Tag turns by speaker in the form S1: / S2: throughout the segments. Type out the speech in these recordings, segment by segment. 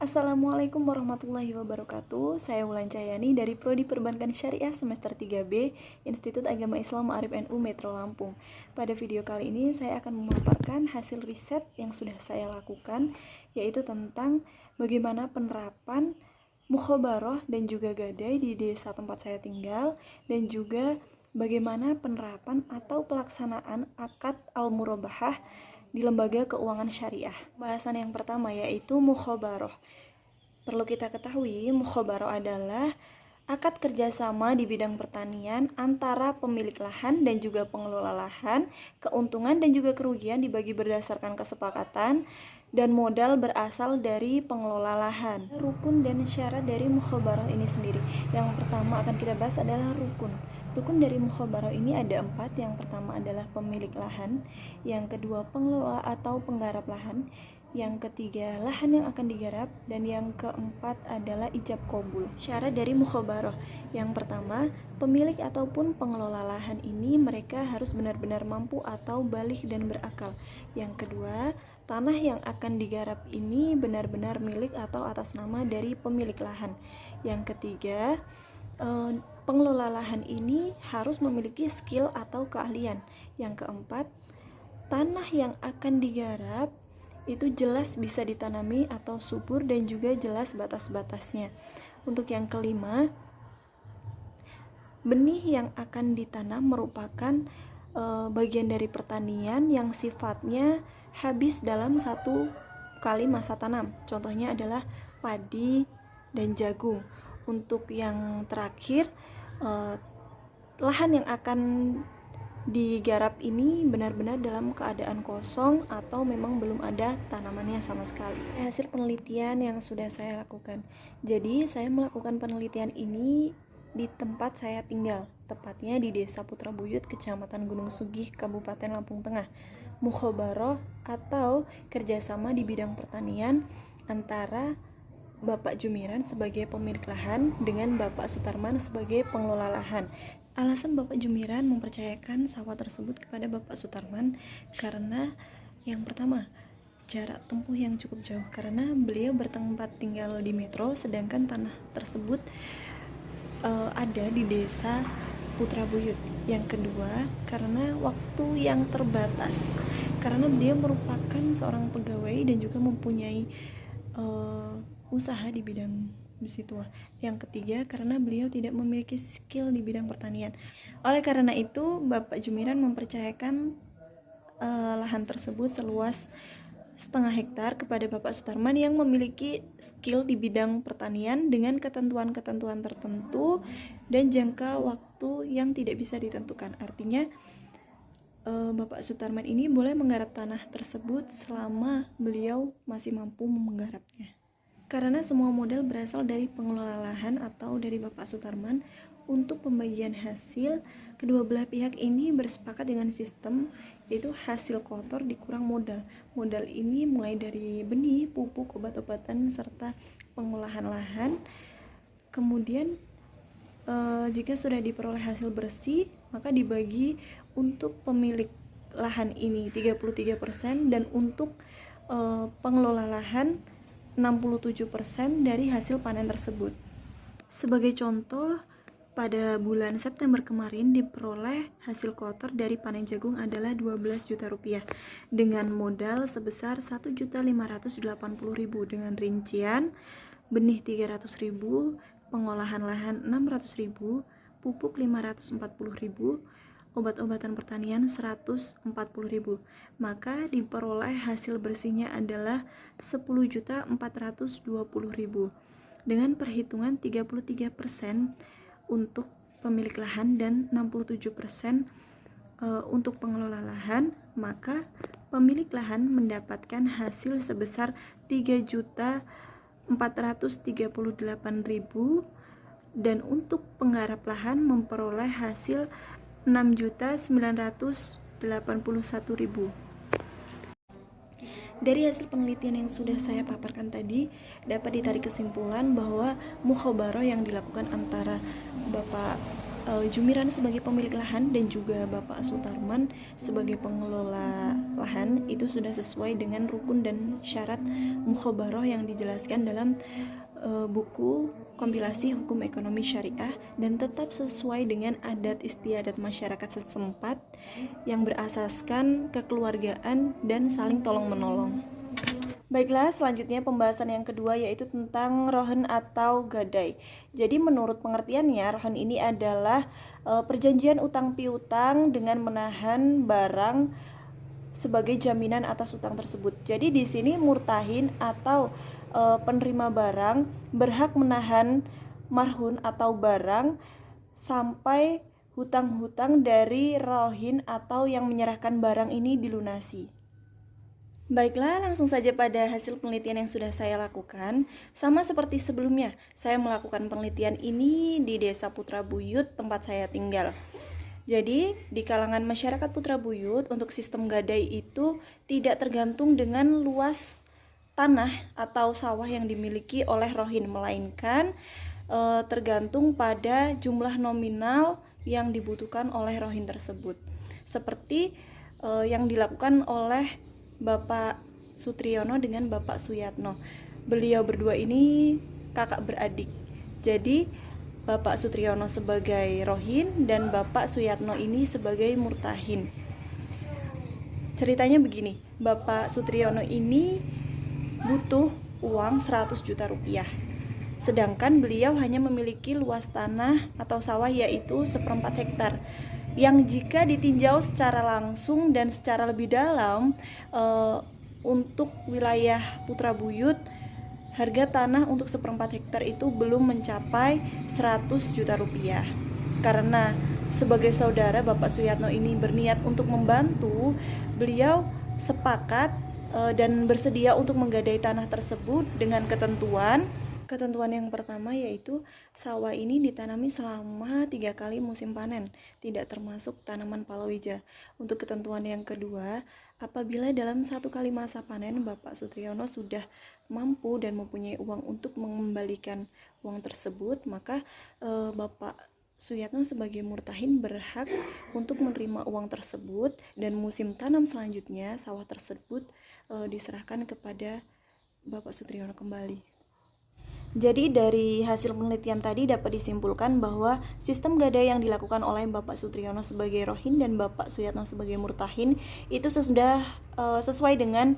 S1: Assalamualaikum warahmatullahi wabarakatuh. Saya Wulan Cahyani dari Prodi Perbankan Syariah semester 3B, Institut Agama Islam Ma'arif NU Metro Lampung. Pada video kali ini saya akan memaparkan hasil riset yang sudah saya lakukan, yaitu tentang bagaimana penerapan mukhabarah dan juga gadai di desa tempat saya tinggal, dan juga bagaimana penerapan atau pelaksanaan akad al-murabahah di lembaga keuangan syariah. Bahasan yang pertama yaitu mukhabarah. Perlu kita ketahui, mukhabarah adalah akad kerjasama di bidang pertanian antara pemilik lahan dan juga pengelola lahan. Keuntungan dan juga kerugian dibagi berdasarkan kesepakatan dan modal berasal dari pengelola lahan. Rukun dan syarat dari mukhabarah ini sendiri. Yang pertama akan kita bahas adalah rukun. Rukun dari mukhabarah ini ada 4. Yang pertama adalah pemilik lahan, yang kedua pengelola atau penggarap lahan, yang ketiga lahan yang akan digarap, dan yang keempat adalah ijab qabul. Syarat dari mukhabarah. Yang pertama, pemilik ataupun pengelola lahan ini mereka harus benar-benar mampu atau baligh dan berakal. Yang kedua, tanah yang akan digarap ini benar-benar milik atau atas nama dari pemilik lahan. Yang ketiga, pengelola lahan ini harus memiliki skill atau keahlian. Yang keempat, tanah yang akan digarap itu jelas bisa ditanami atau subur dan juga jelas batas-batasnya. Untuk yang kelima, benih yang akan ditanam merupakan bagian dari pertanian yang sifatnya habis dalam satu kali masa tanam. Contohnya adalah padi dan jagung. Untuk yang terakhir, lahan yang akan digarap ini benar-benar dalam keadaan kosong atau memang belum ada tanamannya sama sekali. Hasil penelitian yang sudah saya lakukan. Jadi saya melakukan penelitian ini di tempat saya tinggal, tepatnya di Desa Putra Buyut, Kecamatan Gunung Sugih, Kabupaten Lampung Tengah. Mukhabarah atau kerjasama di bidang pertanian antara Bapak Jumiran sebagai pemilik lahan dengan Bapak Sutarman sebagai pengelola lahan. Alasan Bapak Jumiran mempercayakan sawah tersebut kepada Bapak Sutarman karena yang pertama, jarak tempuh yang cukup jauh karena beliau bertempat tinggal di Metro, sedangkan tanah tersebut ada di Desa Putra Buyut. Yang kedua, karena waktu yang terbatas, karena beliau merupakan seorang pegawai dan juga mempunyai usaha di bidang besi tua. Yang ketiga, karena beliau tidak memiliki skill di bidang pertanian. Oleh karena itu, Bapak Jumiran mempercayakan lahan tersebut seluas 0,5 hektar kepada Bapak Sutarman yang memiliki skill di bidang pertanian dengan ketentuan-ketentuan tertentu dan jangka waktu yang tidak bisa ditentukan. Artinya, Bapak Sutarman ini boleh menggarap tanah tersebut selama beliau masih mampu menggarapnya. Karena semua modal berasal dari pengelola lahan atau dari Bapak Sutarman, untuk pembagian hasil, kedua belah pihak ini bersepakat dengan sistem, yaitu hasil kotor dikurang modal. Modal ini mulai dari benih, pupuk, obat-obatan, serta pengolahan lahan. Kemudian, jika sudah diperoleh hasil bersih, maka dibagi untuk pemilik lahan ini 33% dan untuk pengelola lahan 67% dari hasil panen tersebut. Sebagai contoh, pada bulan September kemarin diperoleh hasil kotor dari panen jagung adalah 12 juta rupiah dengan modal sebesar 1.580.000 dengan rincian benih 300.000, pengolahan lahan 600.000, pupuk 540.000, obat-obatan pertanian 140.000. Maka diperoleh hasil bersihnya adalah 10.420.000 dengan perhitungan 33% untuk pemilik lahan dan 67% untuk pengelola lahan. Maka pemilik lahan mendapatkan hasil sebesar 3.438.000 dan untuk penggarap lahan memperoleh hasil 6.981.000. Dari hasil penelitian yang sudah saya paparkan tadi, dapat ditarik kesimpulan bahwa mukhabarah yang dilakukan antara Bapak Jumiran sebagai pemilik lahan dan juga Bapak Sutarman sebagai pengelola lahan itu sudah sesuai dengan rukun dan syarat mukhabarah yang dijelaskan dalam buku kompilasi hukum ekonomi syariah dan tetap sesuai dengan adat istiadat masyarakat setempat yang berasaskan kekeluargaan dan saling tolong-menolong. Baiklah, selanjutnya pembahasan yang kedua yaitu tentang rohen atau gadai. Jadi menurut pengertiannya, rohen ini adalah perjanjian utang piutang dengan menahan barang sebagai jaminan atas utang tersebut. Jadi di sini murtahin atau penerima barang berhak menahan marhun atau barang sampai hutang-hutang dari rohin atau yang menyerahkan barang ini dilunasi. Baiklah, langsung saja pada hasil penelitian yang sudah saya lakukan. Sama seperti sebelumnya, saya melakukan penelitian ini di Desa Putra Buyut, tempat saya tinggal. Jadi, di kalangan masyarakat Putra Buyut, untuk sistem gadai itu tidak tergantung dengan luas tanah atau sawah yang dimiliki oleh rohin, melainkan tergantung pada jumlah nominal yang dibutuhkan oleh rohin tersebut. Seperti yang dilakukan oleh Bapak Sutriyono dengan Bapak Suyatno. Beliau berdua ini kakak beradik. Jadi Bapak Sutriyono sebagai rohin dan Bapak Suyatno ini sebagai murtahin. Ceritanya begini, Bapak Sutriyono ini butuh uang 100 juta rupiah. Sedangkan beliau hanya memiliki luas tanah atau sawah yaitu 1/4 hektar. Yang jika ditinjau secara langsung dan secara lebih dalam untuk wilayah Putra Buyut, harga tanah untuk 1/4 hektar itu belum mencapai 100 juta rupiah. Karena sebagai saudara Bapak Suyatno ini berniat untuk membantu, beliau sepakat dan bersedia untuk menggadai tanah tersebut dengan ketentuan yang pertama yaitu sawah ini ditanami selama 3 kali musim panen, tidak termasuk tanaman palawija. Untuk ketentuan yang kedua, apabila dalam 1 kali masa panen Bapak Sutriyono sudah mampu dan mempunyai uang untuk mengembalikan uang tersebut, maka Bapak Suyatno sebagai murtahin berhak untuk menerima uang tersebut dan musim tanam selanjutnya sawah tersebut diserahkan kepada Bapak Sutriyono kembali. Jadi dari hasil penelitian tadi dapat disimpulkan bahwa sistem gadai yang dilakukan oleh Bapak Sutriyono sebagai rohin dan Bapak Suyatno sebagai murtahin itu sudah sesuai dengan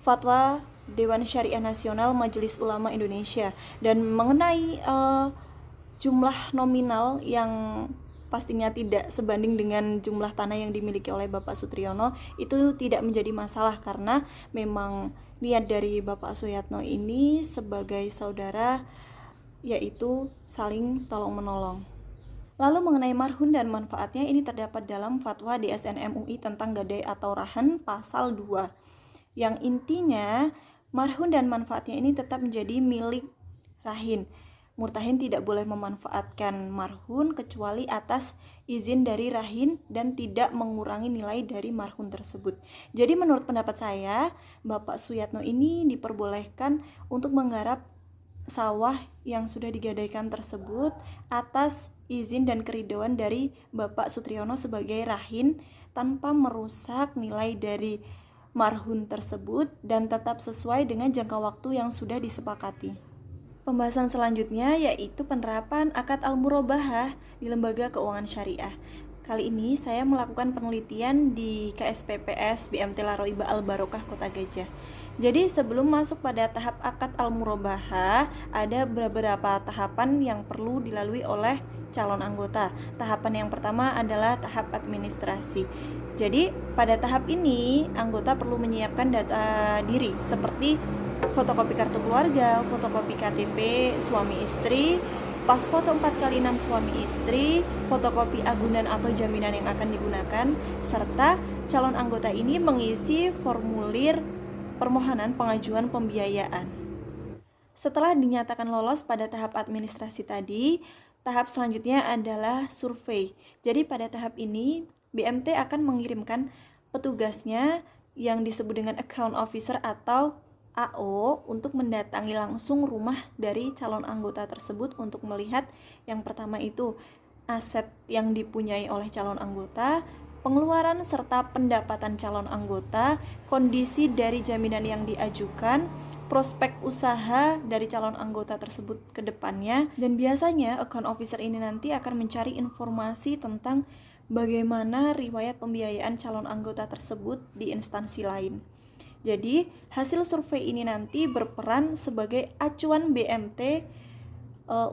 S1: fatwa Dewan Syariah Nasional Majelis Ulama Indonesia. Dan mengenai jumlah nominal yang pastinya tidak sebanding dengan jumlah tanah yang dimiliki oleh Bapak Sutriyono itu tidak menjadi masalah karena memang niat dari Bapak Suyatno ini sebagai saudara yaitu saling tolong-menolong. Lalu mengenai marhun dan manfaatnya ini terdapat dalam fatwa DSN MUI tentang gadai atau rahan pasal 2 yang intinya marhun dan manfaatnya ini tetap menjadi milik rahin. Murtahin tidak boleh memanfaatkan marhun kecuali atas izin dari rahin dan tidak mengurangi nilai dari marhun tersebut. Jadi menurut pendapat saya, Bapak Suyatno ini diperbolehkan untuk menggarap sawah yang sudah digadaikan tersebut atas izin dan keridhaan dari Bapak Sutriyono sebagai rahin tanpa merusak nilai dari marhun tersebut dan tetap sesuai dengan jangka waktu yang sudah disepakati. Pembahasan selanjutnya yaitu penerapan akad al-murabahah di lembaga keuangan syariah. Kali ini saya melakukan penelitian di KSPPS BMT Laroiba Al-Barokah Kota Gajah. Jadi sebelum masuk pada tahap akad al-murabahah, ada beberapa tahapan yang perlu dilalui oleh calon anggota. Tahapan yang pertama adalah tahap administrasi. Jadi pada tahap ini anggota perlu menyiapkan data diri seperti fotokopi kartu keluarga, fotokopi KTP suami istri, pas foto 4x6 suami istri, fotokopi agunan atau jaminan yang akan digunakan, serta calon anggota ini mengisi formulir permohonan pengajuan pembiayaan. Setelah dinyatakan lolos pada tahap administrasi tadi, tahap selanjutnya adalah survei. Jadi pada tahap ini BMT akan mengirimkan petugasnya yang disebut dengan account officer atau AO untuk mendatangi langsung rumah dari calon anggota tersebut untuk melihat yang pertama itu aset yang dipunyai oleh calon anggota, pengeluaran serta pendapatan calon anggota, kondisi dari jaminan yang diajukan, prospek usaha dari calon anggota tersebut ke depannya, dan biasanya account officer ini nanti akan mencari informasi tentang bagaimana riwayat pembiayaan calon anggota tersebut di instansi lain. Jadi, hasil survei ini nanti berperan sebagai acuan BMT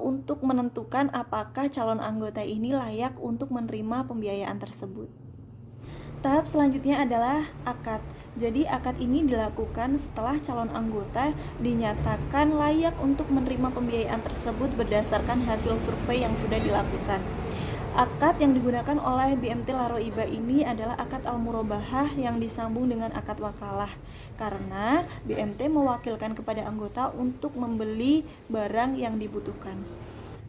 S1: untuk menentukan apakah calon anggota ini layak untuk menerima pembiayaan tersebut. Tahap selanjutnya adalah akad. Jadi akad ini dilakukan setelah calon anggota dinyatakan layak untuk menerima pembiayaan tersebut berdasarkan hasil survei yang sudah dilakukan. Akad yang digunakan oleh BMT Laroiba ini adalah akad al-murabahah yang disambung dengan akad wakalah, karena BMT mewakilkan kepada anggota untuk membeli barang yang dibutuhkan.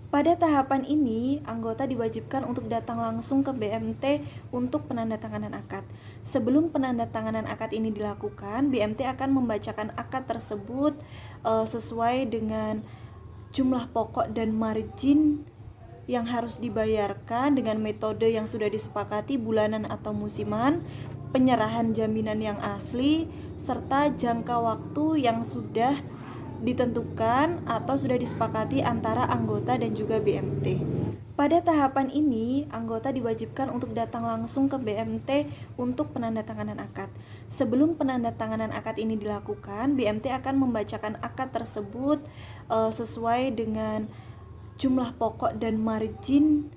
S1: Pada tahapan ini, anggota diwajibkan untuk datang langsung ke BMT untuk penandatanganan akad. Sebelum penandatanganan akad ini dilakukan, BMT akan membacakan akad tersebut sesuai dengan jumlah pokok dan margin yang harus dibayarkan dengan metode yang sudah disepakati bulanan atau musiman, penyerahan jaminan yang asli, serta jangka waktu yang sudah ditentukan atau sudah disepakati antara anggota dan juga BMT. Pada tahapan ini, anggota diwajibkan untuk datang langsung ke BMT untuk penandatanganan akad. Sebelum penandatanganan akad ini dilakukan, BMT akan membacakan akad tersebut sesuai dengan jumlah pokok dan margin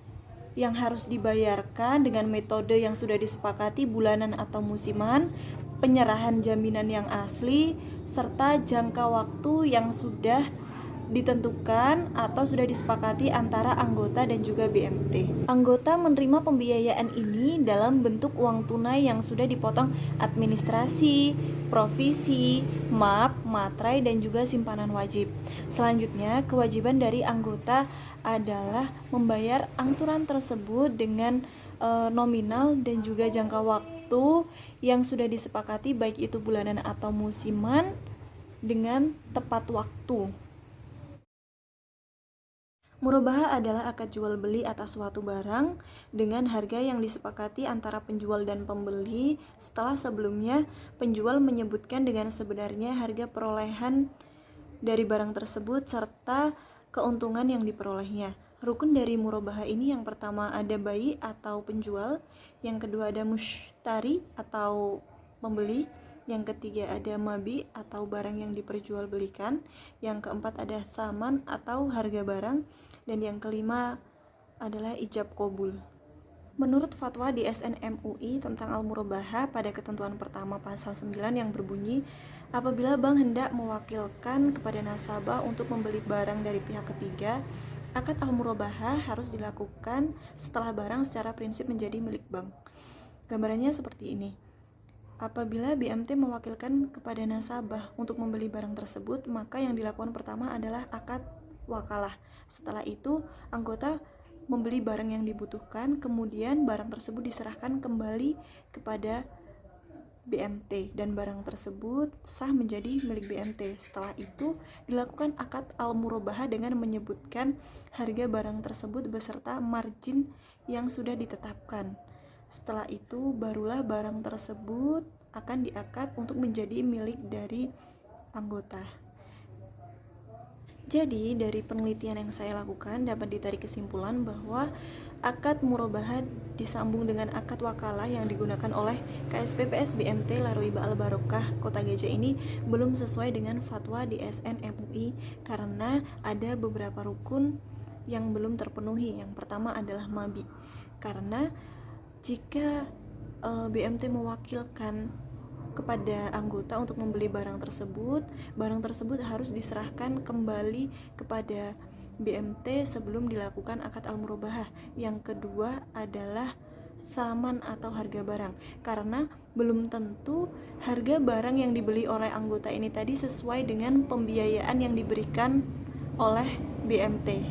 S1: yang harus dibayarkan dengan metode yang sudah disepakati bulanan atau musiman, penyerahan jaminan yang asli, serta jangka waktu yang sudah ditentukan atau sudah disepakati antara anggota dan juga BMT. Anggota menerima pembiayaan ini dalam bentuk uang tunai yang sudah dipotong administrasi, provisi, MAP, materai, dan juga simpanan wajib. Selanjutnya, kewajiban dari anggota adalah membayar angsuran tersebut dengan nominal dan juga jangka waktu yang sudah disepakati baik itu bulanan atau musiman dengan tepat waktu. Murabahah adalah akad jual beli atas suatu barang dengan harga yang disepakati antara penjual dan pembeli setelah sebelumnya penjual menyebutkan dengan sebenarnya harga perolehan dari barang tersebut serta keuntungan yang diperolehnya. Rukun dari murabahah ini yang pertama ada bai atau penjual, yang kedua ada mushtari atau pembeli, yang ketiga ada mabi atau barang yang diperjualbelikan, yang keempat ada tsaman atau harga barang, dan yang kelima adalah ijab qabul. Menurut fatwa di SNMUI tentang al-murabahah pada ketentuan pertama pasal 9 yang berbunyi, apabila bank hendak mewakilkan kepada nasabah untuk membeli barang dari pihak ketiga, akad al-murabahah harus dilakukan setelah barang secara prinsip menjadi milik bank. Gambarannya seperti ini. Apabila BMT mewakilkan kepada nasabah untuk membeli barang tersebut, maka yang dilakukan pertama adalah akad wakalah. Setelah itu, anggota membeli barang yang dibutuhkan, kemudian barang tersebut diserahkan kembali kepada BMT dan barang tersebut sah menjadi milik BMT. Setelah itu, dilakukan akad al-murabahah dengan menyebutkan harga barang tersebut beserta margin yang sudah ditetapkan. Setelah itu, barulah barang tersebut akan diakad untuk menjadi milik dari anggota. Jadi, dari penelitian yang saya lakukan dapat ditarik kesimpulan bahwa akad murabahah disambung dengan akad wakalah yang digunakan oleh KSPPS BMT Laroiba Al-Barokah Kota Gajah ini belum sesuai dengan fatwa di SNMUI karena ada beberapa rukun yang belum terpenuhi. Yang pertama adalah mabi, karena jika BMT mewakilkan kepada anggota untuk membeli barang tersebut harus diserahkan kembali kepada BMT sebelum dilakukan akad al-murabahah. Yang kedua adalah tsaman atau harga barang, karena belum tentu harga barang yang dibeli oleh anggota ini tadi sesuai dengan pembiayaan yang diberikan oleh BMT.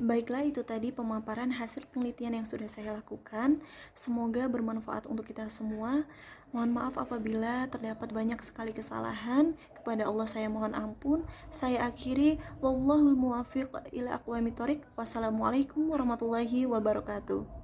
S1: Baiklah, itu tadi pemaparan hasil penelitian yang sudah saya lakukan. Semoga bermanfaat untuk kita semua. Mohon maaf apabila terdapat banyak sekali kesalahan. Kepada Allah saya mohon ampun. Saya akhiri, wallahul muwaffiq ila aqwamit thoriq. Wassalamualaikum warahmatullahi wabarakatuh.